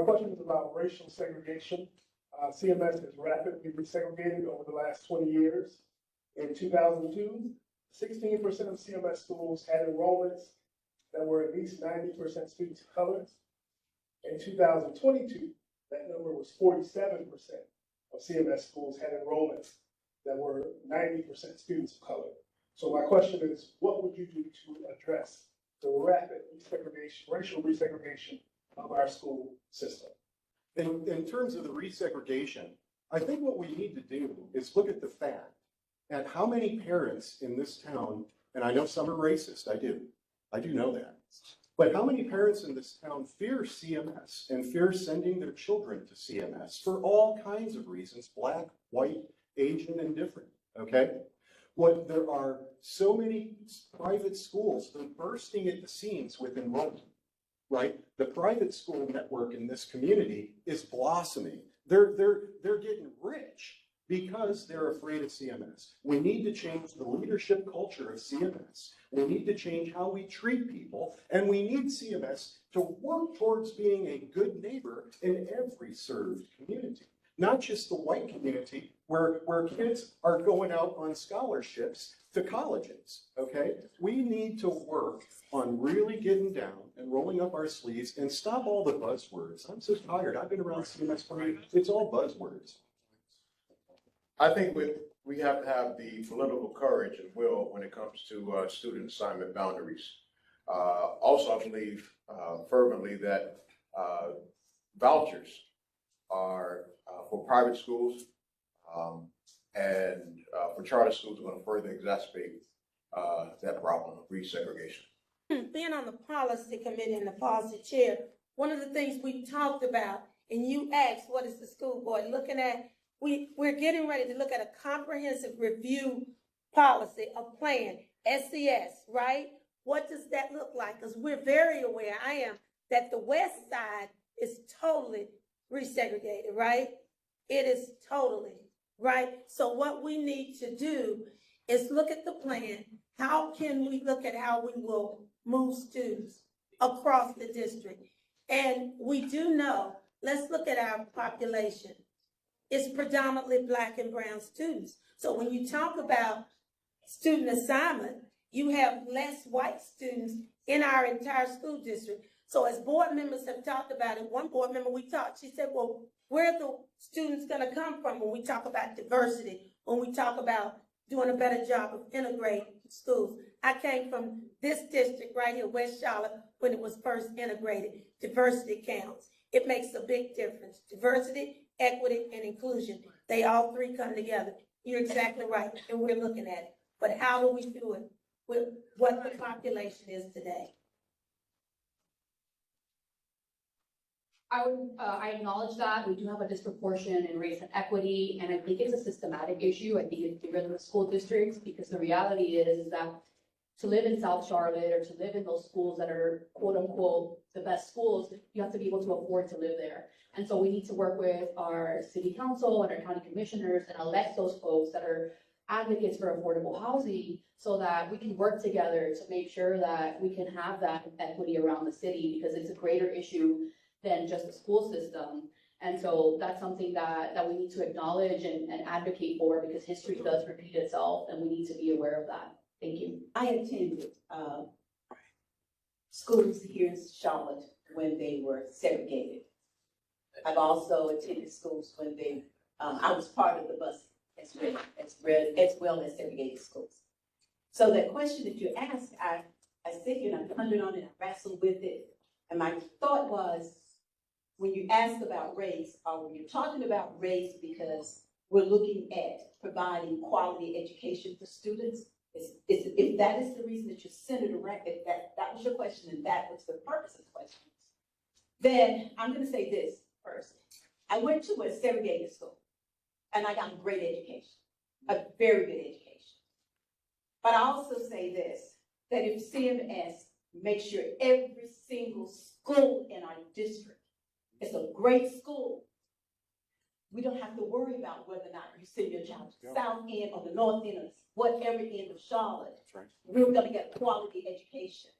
question is about racial segregation. CMS has rapidly resegregated over the last 20 years. In 2002, 16% of CMS schools had enrollments that were at least 90% students of color. In 2022, that number was 47% of CMS schools had enrollments that were 90% students of color. So my question is, what would you do to address the rapid resegregation, racial resegregation of our school system? In terms of the resegregation, I think what we need to do is look at the fact at how many parents in this town, and I know some are racist, I do know that, but how many parents in this town fear CMS and fear sending their children to CMS for all kinds of reasons, Black, white, Asian, and different, okay? There are so many private schools that are bursting at the seams with enrollment, right? The private school network in this community is blossoming. They're getting rich because they're afraid of CMS. We need to change the leadership culture of CMS. We need to change how we treat people, and we need CMS to work towards being a good neighbor in every served community, not just the white community where kids are going out on scholarships to colleges, okay? We need to work on really getting down and rolling up our sleeves and stop all the buzzwords. I'm so tired. I've been around CMS for years. It's all buzzwords. I think we have to have the political courage and will when it comes to student assignment boundaries. Also, I believe fervently that vouchers are for private schools and for charter schools are going to further exacerbate that problem of resegregation. Being on the policy committee and the policy chair, one of the things we talked about, and you asked, what is the school board looking at? We're getting ready to look at a comprehensive review policy, a plan, SCS, right? What does that look like? Because we're very aware, I am, that the west side is totally resegregated, right? It is totally, right? So what we need to do is look at the plan. How can we look at how we will move students across the district? And we do know, let's look at our population. It's predominantly Black and brown students. So when you talk about student assignment, you have less white students in our entire school district. So as board members have talked about it, one board member we talked, she said, well, where are the students gonna come from when we talk about diversity, when we talk about doing a better job of integrating schools? I came from this district right here, West Charlotte, when it was first integrated. Diversity counts. It makes a big difference. Diversity, equity, and inclusion. They all three come together. You're exactly right, and we're looking at it. But how do we do it with what the population is today? I acknowledge that we do have a disproportion in race and equity, and I think it's a systematic issue. I think it's bigger than the school districts, because the reality is that to live in South Charlotte or to live in those schools that are quote unquote the best schools, you have to be able to afford to live there. And so we need to work with our city council and our county commissioners and elect those folks that are advocates for affordable housing so that we can work together to make sure that we can have that equity around the city, because it's a greater issue than just the school system. And so that's something that we need to acknowledge and advocate for, because history does repeat itself and we need to be aware of that. Thank you. I attended schools here in Charlotte when they were segregated. I've also attended schools when they, I was part of the bus as well as segregated schools. So that question that you asked, I sit here and I pondered on it, I wrestled with it. And my thought was, when you ask about race, are you talking about race because we're looking at providing quality education for students? If that is the reason that you're centered around, if that was your question and that was the purpose of the question, then I'm going to say this first. I went to a segregated school and I got a great education, a very good education. But I also say this, that if CMS makes sure every single school in our district is a great school, we don't have to worry about whether or not you send your child to the south end or the north end or whatever end of Charlotte. That's right. We're going to get quality education.